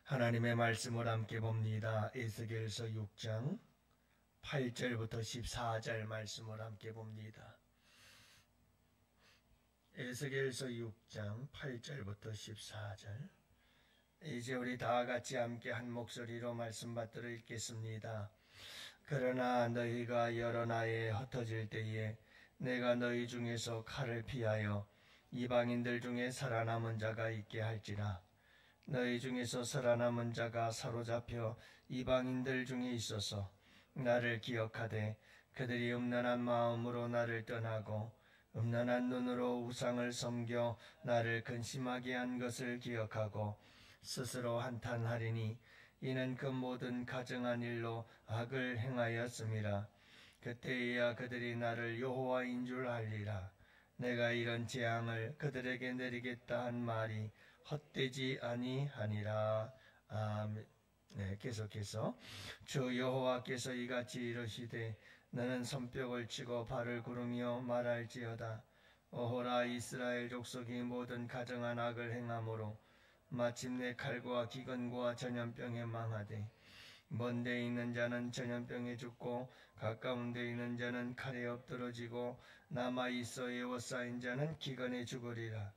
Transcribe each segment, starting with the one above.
하나님의 말씀을 함께 봅니다. 에스겔서 6장 8절부터 14절 말씀을 함께 봅니다. 에스겔서 6장 8절부터 14절. 이제 우리 다 같이 함께 한 목소리로 말씀 받들어 읽겠습니다. 그러나 너희가 여러 나라에 흩어질 때에 내가 너희 중에서 칼을 피하여 이방인들 중에 살아남은 자가 있게 할지라. 너희 중에서 살아남은 자가 사로잡혀 이방인들 중에 있어서 나를 기억하되 그들이 음란한 마음으로 나를 떠나고 음란한 눈으로 우상을 섬겨 나를 근심하게 한 것을 기억하고 스스로 한탄하리니 이는 그 모든 가증한 일로 악을 행하였음이라. 그때에야 그들이 나를 여호와인 줄 알리라. 내가 이런 재앙을 그들에게 내리겠다 한 말이 헛되지 아니하니라. 아멘. 네, 계속해서 주 여호와께서 이같이 이르시되 너는 손뼉을 치고 발을 구르며 말할지어다. 오호라, 이스라엘 족속이 모든 가증한 악을 행함으로 마침내 칼과 기근과 전염병에 망하되 먼 데 있는 자는 전염병에 죽고 가까운 데 있는 자는 칼에 엎드러지고 남아있어 에워싸인 자는 기근에 죽으리라.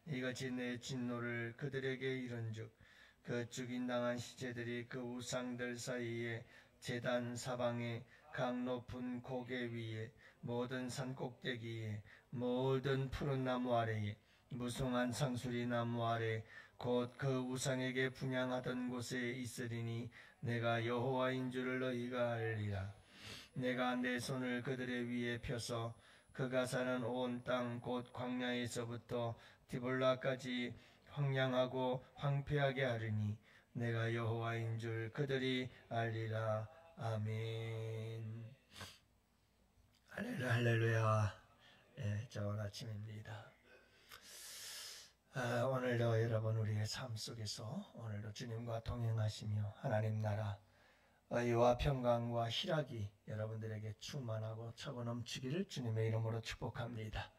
이같이 내 진노를 그들에게 이른즉 그 죽인당한 시체들이 그 우상들 사이에 제단 사방에 강 높은 고개 위에 모든 산 꼭대기에 모든 푸른 나무 아래에 무성한 상수리 나무 아래 곧 그 우상에게 분향하던 곳에 있으리니 내가 여호와인 줄을 너희가 알리라. 내가 내 손을 그들의 위에 펴서 그가 사는 온 땅 곧 광야에서부터 디볼라까지 황량하고 황폐하게 하리니 내가 여호와인 줄 그들이 알리라. 아멘. 할렐루야, 할렐루야. 좋은 아침입니다. 오늘도 여러분 우리의 삶 속에서 오늘도 주님과 동행하시며 하나님 나라 의와 평강과 희락이 여러분들에게 충만하고 차고 넘치기를 주님의 이름으로 축복합니다.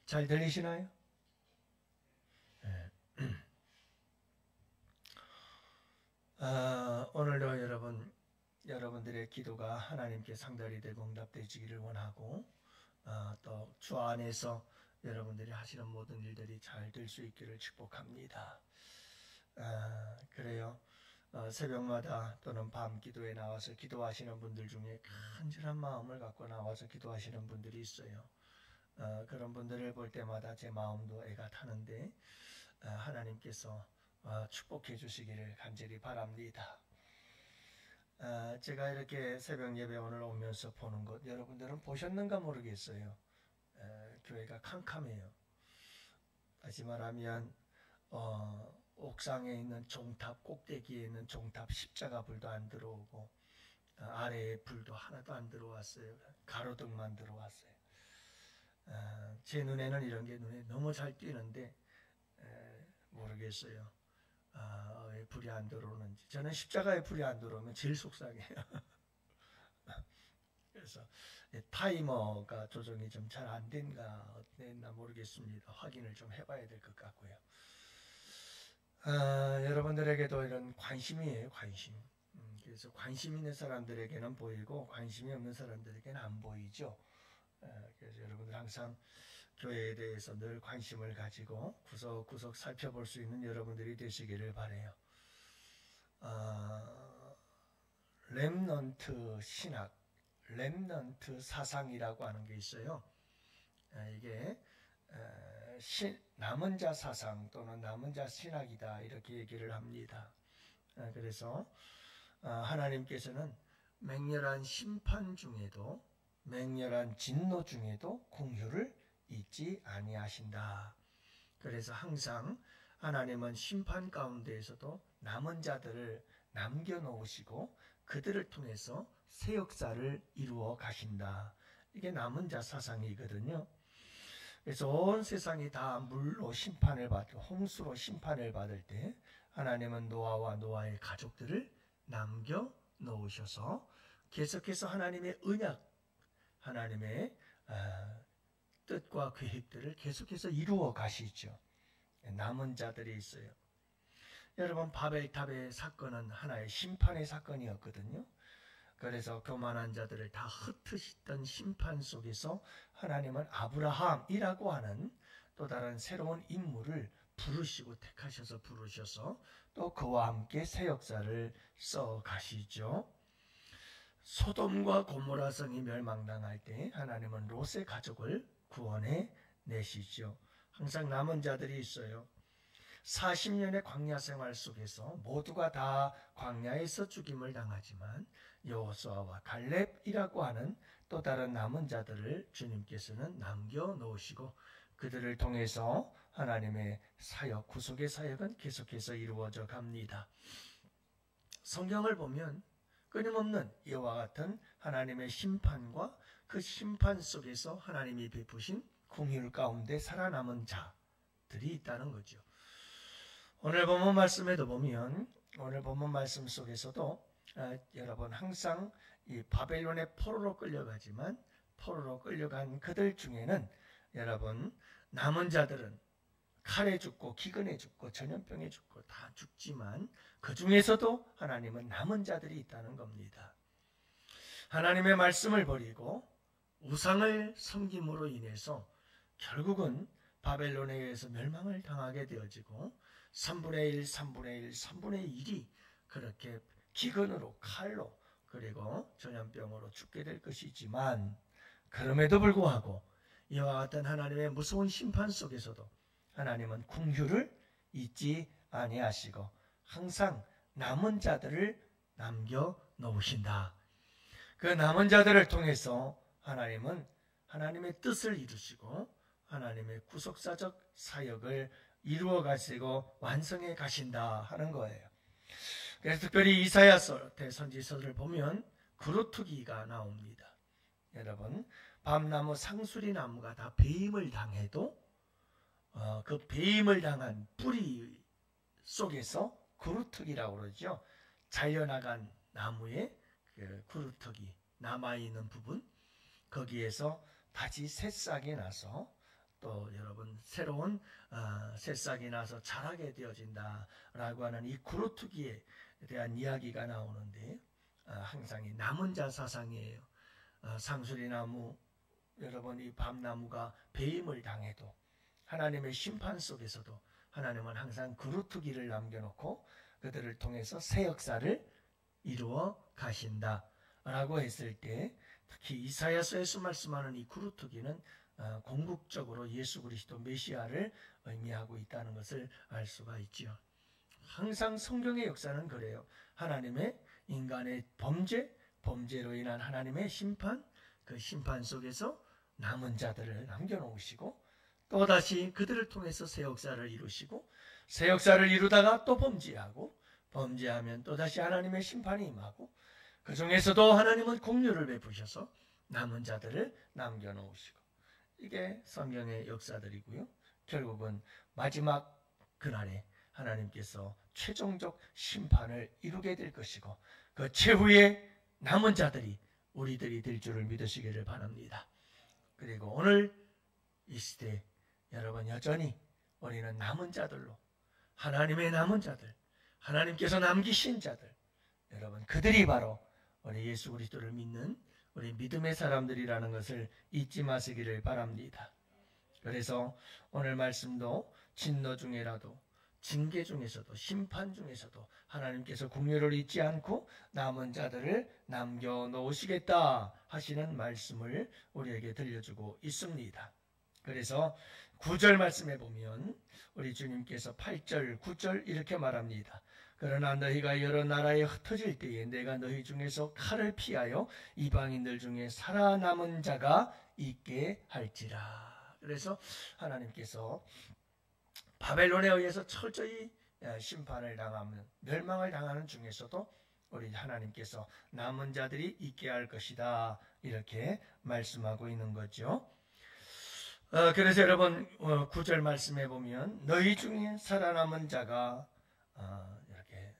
잘 들리시나요? 오늘도 여러분들의 기도가 하나님께 상달이 되고 응답되시기를 원하고 또 주 안에서 여러분들이 하시는 모든 일들이 잘 될 수 있기를 축복합니다. 그래요. 새벽마다 또는 밤 기도에 나와서 기도하시는 분들 중에 간절한 마음을 갖고 나와서 기도하시는 분들이 있어요. 그런 분들을 볼 때마다 제 마음도 애가 타는데 하나님께서 축복해 주시기를 간절히 바랍니다. 제가 이렇게 새벽 예배 오늘 오면서 보는 것 여러분들은 보셨는가 모르겠어요. 교회가 캄캄해요. 다시 말하면 옥상에 있는 종탑 꼭대기에 있는 종탑 십자가 불도 안 들어오고 아래에 불도 하나도 안 들어왔어요. 가로등만 들어왔어요. 제 눈에는 이런 게 눈에 너무 잘 띄는데 모르겠어요. 왜 불이 안 들어오는지. 저는 십자가에 불이 안 들어오면 제일 속상해요. 그래서 타이머가 조정이 좀 잘 안 된가 어땠나 모르겠습니다. 확인을 좀 해봐야 될 것 같고요. 여러분들에게도 이런 관심이에요. 관심. 그래서 관심 있는 사람들에게는 보이고 관심이 없는 사람들에게는 안 보이죠. 그래서 여러분들 항상 교회에 대해서 늘 관심을 가지고 구석구석 살펴볼 수 있는 여러분들이 되시기를 바라요. 렘넌트 신학, 렘넌트 사상이라고 하는 게 있어요. 이게 남은 자 사상 또는 남은 자 신학이다 이렇게 얘기를 합니다. 그래서 하나님께서는 맹렬한 심판 중에도 맹렬한 진노 중에도 긍휼을 잊지 아니하신다. 그래서 항상 하나님은 심판 가운데에서도 남은 자들을 남겨놓으시고 그들을 통해서 새 역사를 이루어 가신다. 이게 남은 자 사상이거든요. 그래서 온 세상이 다 물로 심판을 받고 홍수로 심판을 받을 때 하나님은 노아와 노아의 가족들을 남겨놓으셔서 계속해서 하나님의 언약, 하나님의 뜻과 계획들을 계속해서 이루어 가시죠. 남은 자들이 있어요. 여러분 바벨탑의 사건은 하나의 심판의 사건이었거든요. 그래서 교만한 자들을 다 흩으시던 심판 속에서 하나님은 아브라함이라고 하는 또 다른 새로운 인물을 부르시고 택하셔서 부르셔서 또 그와 함께 새 역사를 써 가시죠. 소돔과 고모라 성이 멸망당할 때 하나님은 롯의 가족을 구원해 내시죠. 항상 남은 자들이 있어요. 40년의 광야 생활 속에서 모두가 다 광야에서 죽임을 당하지만 여호수아와 갈렙이라고 하는 또 다른 남은 자들을 주님께서는 남겨놓으시고 그들을 통해서 하나님의 사역, 구속의 사역은 계속해서 이루어져 갑니다. 성경을 보면 끊임없는 이와 같은 하나님의 심판과 그 심판 속에서 하나님이 베푸신 긍휼 가운데 살아남은 자들이 있다는 거죠. 오늘 본문 말씀에도 보면 오늘 본문 말씀 속에서도 여러분 항상 이 바벨론의 포로로 끌려가지만 포로로 끌려간 그들 중에는 여러분 남은 자들은 칼에 죽고 기근에 죽고 전염병에 죽고 다 죽지만 그 중에서도 하나님은 남은 자들이 있다는 겁니다. 하나님의 말씀을 버리고 우상을 섬김으로 인해서 결국은 바벨론에 의해서 멸망을 당하게 되어지고 3분의 1, 3분의 1, 3분의 1이 그렇게 기근으로 칼로 그리고 전염병으로 죽게 될 것이지만 그럼에도 불구하고 이와 같은 하나님의 무서운 심판 속에서도 하나님은 긍휼을 잊지 아니하시고 항상 남은 자들을 남겨놓으신다. 그 남은 자들을 통해서 하나님은 하나님의 뜻을 이루시고 하나님의 구속사적 사역을 이루어 가시고 완성해 가신다 하는 거예요. 그래서 특별히 이사야서 대선지서를 보면 그루터기가 나옵니다. 여러분 밤나무 상수리 나무가 다 배임을 당해도 그 배임을 당한 뿌리 속에서 그루터기라고 그러죠. 잘려나간 나무의 그 그루터기 남아있는 부분 거기에서 다시 새싹이 나서 또 여러분 새로운 새싹이 나서 자라게 되어진다라고 하는 이 그루터기에 대한 이야기가 나오는데 항상 이 남은 자 사상이에요. 상수리나무 여러분 이 밤나무가 배임을 당해도 하나님의 심판 속에서도 하나님은 항상 그루터기를 남겨놓고 그들을 통해서 새 역사를 이루어 가신다라고 했을 때 특히 이사야서에서 말씀하는 이 그루터기는 궁극적으로 예수 그리스도 메시아를 의미하고 있다는 것을 알 수가 있죠. 항상 성경의 역사는 그래요. 하나님의 인간의 범죄로 인한 하나님의 심판, 그 심판 속에서 남은 자들을 남겨놓으시고 또다시 그들을 통해서 새 역사를 이루시고 새 역사를 이루다가 또 범죄하고 범죄하면 또다시 하나님의 심판이 임하고 그 중에서도 하나님은 긍휼을 베푸셔서 남은 자들을 남겨놓으시고 이게 성경의 역사들이고요. 결국은 마지막 그날에 하나님께서 최종적 심판을 이루게 될 것이고 그 최후의 남은 자들이 우리들이 될 줄을 믿으시기를 바랍니다. 그리고 오늘 이 시대 여러분 여전히 우리는 남은 자들로 하나님의 남은 자들 하나님께서 남기신 자들 여러분 그들이 바로 우리 예수 그리스도를 믿는 우리 믿음의 사람들이라는 것을 잊지 마시기를 바랍니다. 그래서 오늘 말씀도 진노 중에라도 징계 중에서도 심판 중에서도 하나님께서 긍휼을 잊지 않고 남은 자들을 남겨놓으시겠다 하시는 말씀을 우리에게 들려주고 있습니다. 그래서 9절 말씀에 보면 우리 주님께서 8절, 9절 이렇게 말합니다. 그러나 너희가 여러 나라에 흩어질 때에 내가 너희 중에서 칼을 피하여 이방인들 중에 살아남은 자가 있게 할지라. 그래서 하나님께서 바벨론에 의해서 철저히 심판을 당하면 멸망을 당하는 중에서도 우리 하나님께서 남은 자들이 있게 할 것이다 이렇게 말씀하고 있는 거죠. 그래서 여러분 9절 말씀해 보면 너희 중에 살아남은 자가 이렇게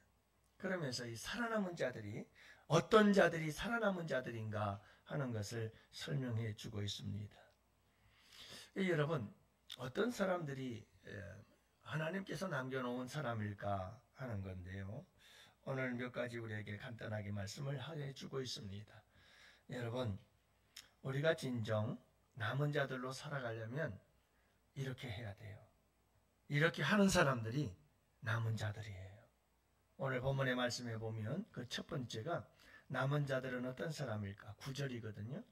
그러면서 이 살아남은 자들이 어떤 자들이 살아남은 자들인가 하는 것을 설명해 주고 있습니다. 여러분 어떤 사람들이 하나님께서 남겨놓은 사람일까 하는 건데요. 오늘 몇 가지 우리에게 간단하게 말씀을 해주고 있습니다. 여러분, 우리가 진정 남은 자들로 살아가려면 이렇게 해야 돼요. 이렇게 하는 사람들이 남은 자들이에요. 오늘 본문의 말씀에 보면 그 첫 번째가 남은 자들은 어떤 사람일까? 9절이거든요.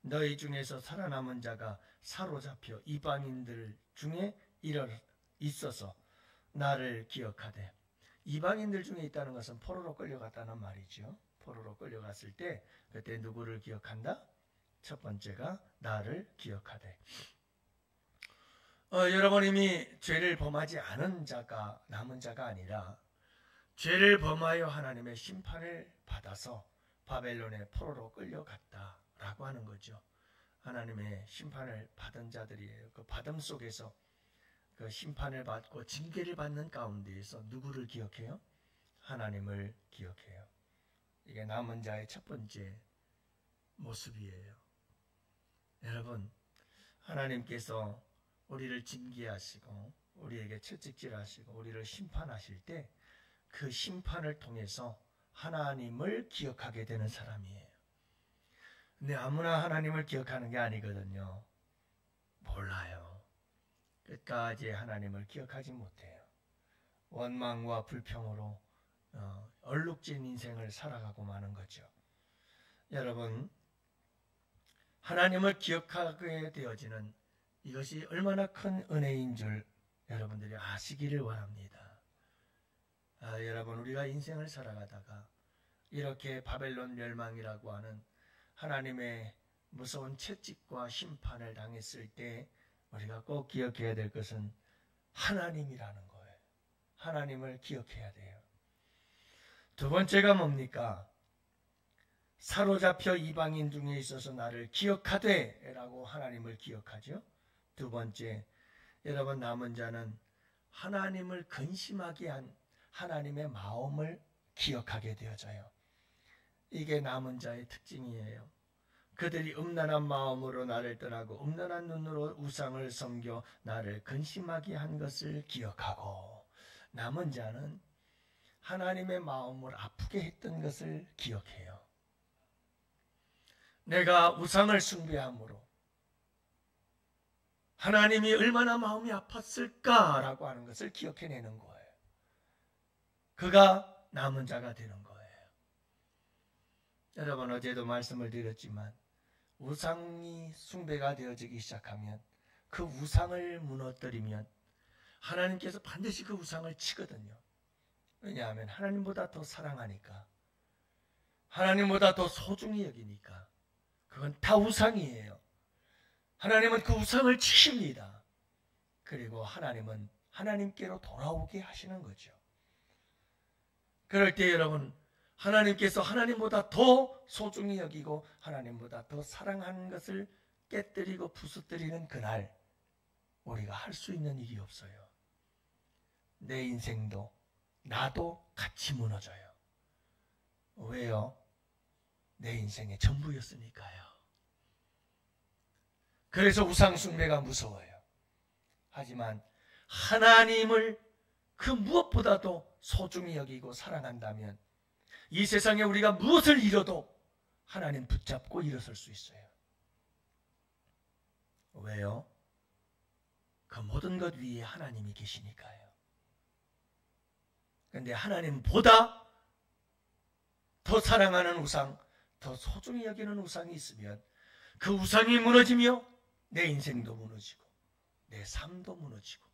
너희 중에서 살아남은 자가 사로잡혀 이방인들 중에 있어서 나를 기억하되, 이방인들 중에 있다는 것은 포로로 끌려갔다는 말이죠. 포로로 끌려갔을 때 그때 누구를 기억한다? 첫 번째가 나를 기억하되. 여러분, 이미 죄를 범하지 않은 자가 남은 자가 아니라 죄를 범하여 하나님의 심판을 받아서 바벨론의 포로로 끌려갔다라고 하는 거죠. 하나님의 심판을 받은 자들이에요. 그 받음 속에서 그 심판을 받고 징계를 받는 가운데에서 누구를 기억해요? 하나님을 기억해요. 이게 남은 자의 첫 번째 모습이에요. 여러분, 하나님께서 우리를 징계하시고 우리에게 채찍질하시고 우리를 심판하실 때 그 심판을 통해서 하나님을 기억하게 되는 사람이에요. 근데 아무나 하나님을 기억하는 게 아니거든요. 몰라요. 끝까지 하나님을 기억하지 못해요. 원망과 불평으로 얼룩진 인생을 살아가고 마는 거죠. 여러분, 하나님을 기억하게 되어지는 이것이 얼마나 큰 은혜인 줄 여러분들이 아시기를 바랍니다. 여러분, 우리가 인생을 살아가다가 이렇게 바벨론 멸망이라고 하는 하나님의 무서운 채찍과 심판을 당했을 때 우리가 꼭 기억해야 될 것은 하나님이라는 거예요. 하나님을 기억해야 돼요. 두 번째가 뭡니까? 사로잡혀 이방인 중에 있어서 나를 기억하되 라고 하나님을 기억하죠. 두 번째, 여러분, 남은 자는 하나님을 근심하게 한 하나님의 마음을 기억하게 되어져요. 이게 남은 자의 특징이에요. 그들이 음란한 마음으로 나를 떠나고 음란한 눈으로 우상을 섬겨 나를 근심하게 한 것을 기억하고, 남은 자는 하나님의 마음을 아프게 했던 것을 기억해요. 내가 우상을 숭배함으로 하나님이 얼마나 마음이 아팠을까라고 하는 것을 기억해내는 거예요. 그가 남은 자가 되는 거예요. 여러분, 어제도 말씀을 드렸지만 우상이 숭배가 되어지기 시작하면, 그 우상을 무너뜨리면 하나님께서 반드시 그 우상을 치거든요. 왜냐하면 하나님보다 더 사랑하니까, 하나님보다 더 소중히 여기니까. 그건 다 우상이에요. 하나님은 그 우상을 치십니다. 그리고 하나님은 하나님께로 돌아오게 하시는 거죠. 그럴 때 여러분, 하나님께서 하나님보다 더 소중히 여기고 하나님보다 더 사랑하는 것을 깨뜨리고 부수뜨리는 그날, 우리가 할 수 있는 일이 없어요. 내 인생도 나도 같이 무너져요. 왜요? 내 인생의 전부였으니까요. 그래서 우상숭배가 무서워요. 하지만 하나님을 그 무엇보다도 소중히 여기고 사랑한다면 이 세상에 우리가 무엇을 잃어도 하나님 붙잡고 일어설 수 있어요. 왜요? 그 모든 것 위에 하나님이 계시니까요. 그런데 하나님보다 더 사랑하는 우상, 더 소중히 여기는 우상이 있으면 그 우상이 무너지며 내 인생도 무너지고 내 삶도 무너지고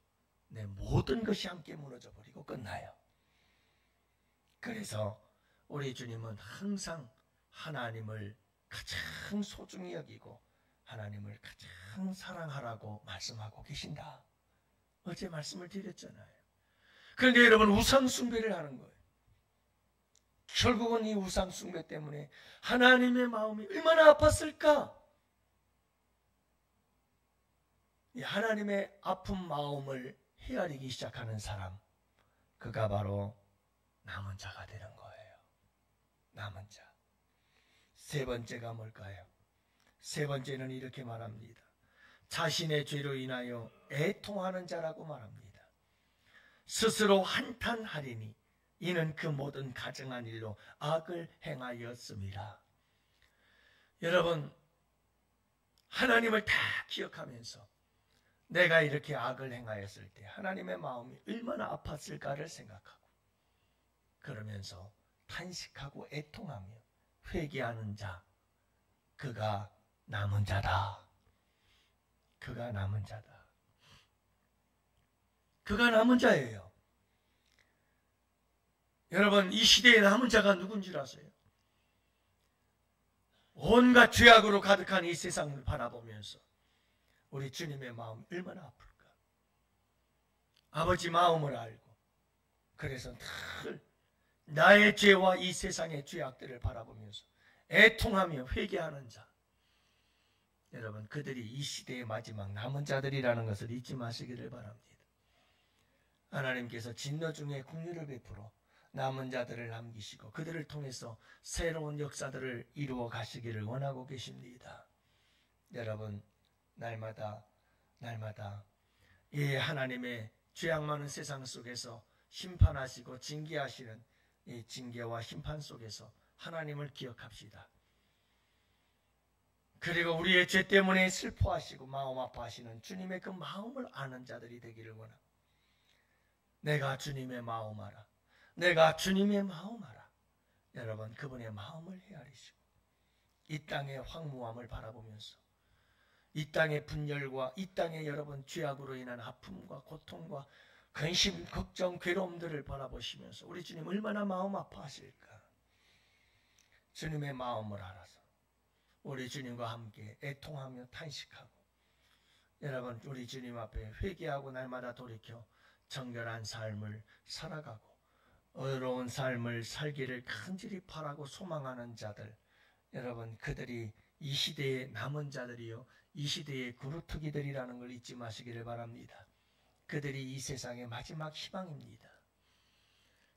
내 모든 것이 함께 무너져 버리고 끝나요. 그래서 우리 주님은 항상 하나님을 가장 소중히 여기고 하나님을 가장 사랑하라고 말씀하고 계신다. 어제 말씀을 드렸잖아요. 그런데 여러분, 우상 숭배를 하는 거예요. 결국은 이 우상 숭배 때문에 하나님의 마음이 얼마나 아팠을까? 이 하나님의 아픈 마음을 헤아리기 시작하는 사람, 그가 바로 남은 자가 되는 거예요. 남은 자. 세 번째가 뭘까요? 세 번째는 이렇게 말합니다. 자신의 죄로 인하여 애통하는 자라고 말합니다. 스스로 한탄하리니 이는 그 모든 가증한 일로 악을 행하였습니다. 여러분, 하나님을 다 기억하면서 내가 이렇게 악을 행하였을 때 하나님의 마음이 얼마나 아팠을까를 생각하고, 그러면서 탄식하고 애통하며 회개하는 자, 그가 남은 자다. 그가 남은 자다. 그가 남은 자예요. 여러분, 이 시대에 남은 자가 누군지 아세요? 온갖 죄악으로 가득한 이 세상을 바라보면서 우리 주님의 마음이 얼마나 아플까. 아버지 마음을 알고, 그래서 늘 나의 죄와 이 세상의 죄악들을 바라보면서 애통하며 회개하는 자, 여러분, 그들이 이 시대의 마지막 남은 자들이라는 것을 잊지 마시기를 바랍니다. 하나님께서 진노 중에 긍휼을 베풀어 남은 자들을 남기시고 그들을 통해서 새로운 역사들을 이루어 가시기를 원하고 계십니다. 여러분, 날마다 이 하나님의 죄악 많은 세상 속에서 심판하시고 징계하시는 이 징계와 심판 속에서 하나님을 기억합시다. 그리고 우리의 죄 때문에 슬퍼하시고 마음 아파하시는 주님의 그 마음을 아는 자들이 되기를 원합니다. 내가 주님의 마음 알아. 내가 주님의 마음 알아. 여러분, 그분의 마음을 헤아리시고 이 땅의 황무함을 바라보면서 이 땅의 분열과 이 땅의 여러분 죄악으로 인한 아픔과 고통과 근심, 걱정, 괴로움들을 바라보시면서 우리 주님 얼마나 마음 아파하실까. 주님의 마음을 알아서 우리 주님과 함께 애통하며 탄식하고, 여러분, 우리 주님 앞에 회개하고 날마다 돌이켜 정결한 삶을 살아가고 의로운 삶을 살기를 간절히 바라고 소망하는 자들, 여러분, 그들이 이 시대의 남은 자들이요 이 시대의 그루터기들이라는 걸 잊지 마시기를 바랍니다. 그들이 이 세상의 마지막 희망입니다.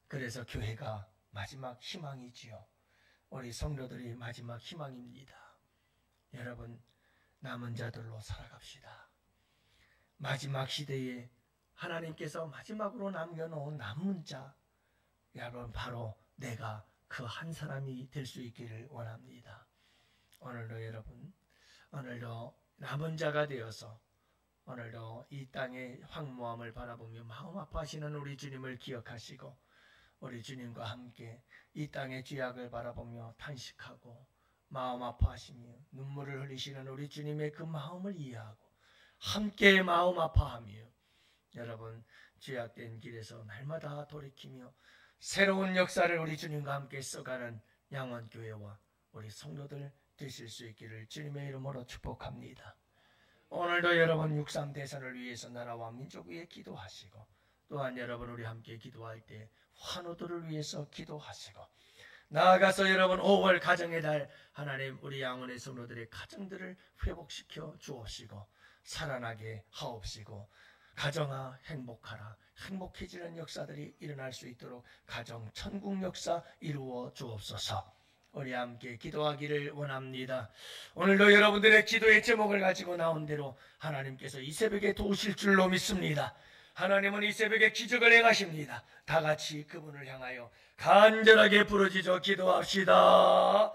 그래서 교회가 마지막 희망이지요. 우리 성도들이 마지막 희망입니다. 여러분, 남은 자들로 살아갑시다. 마지막 시대에 하나님께서 마지막으로 남겨놓은 남은 자, 여러분, 바로 내가 그 한 사람이 될 수 있기를 원합니다. 오늘도 여러분, 오늘도 남은 자가 되어서 오늘도 이 땅의 황무함을 바라보며 마음 아파하시는 우리 주님을 기억하시고 우리 주님과 함께 이 땅의 죄악을 바라보며 탄식하고 마음 아파하시며 눈물을 흘리시는 우리 주님의 그 마음을 이해하고 함께 마음 아파하며 여러분, 죄악된 길에서 날마다 돌이키며 새로운 역사를 우리 주님과 함께 써가는 양원교회와 우리 성도들 되실 수 있기를 주님의 이름으로 축복합니다. 오늘도 여러분 6.3 대선을 위해서 나라와 민족 위에 기도하시고, 또한 여러분 우리 함께 기도할 때 환우들을 위해서 기도하시고, 나아가서 여러분 5월 가정의 달 하나님 우리 양원의 성도들의 가정들을 회복시켜 주옵시고 살아나게 하옵시고, 가정아 행복하라, 행복해지는 역사들이 일어날 수 있도록 가정 천국 역사 이루어 주옵소서. 우리 함께 기도하기를 원합니다. 오늘도 여러분들의 기도의 제목을 가지고 나온 대로 하나님께서 이 새벽에 도우실 줄로 믿습니다. 하나님은 이 새벽에 기적을 행하십니다. 다 같이 그분을 향하여 간절하게 부르짖어 기도합시다.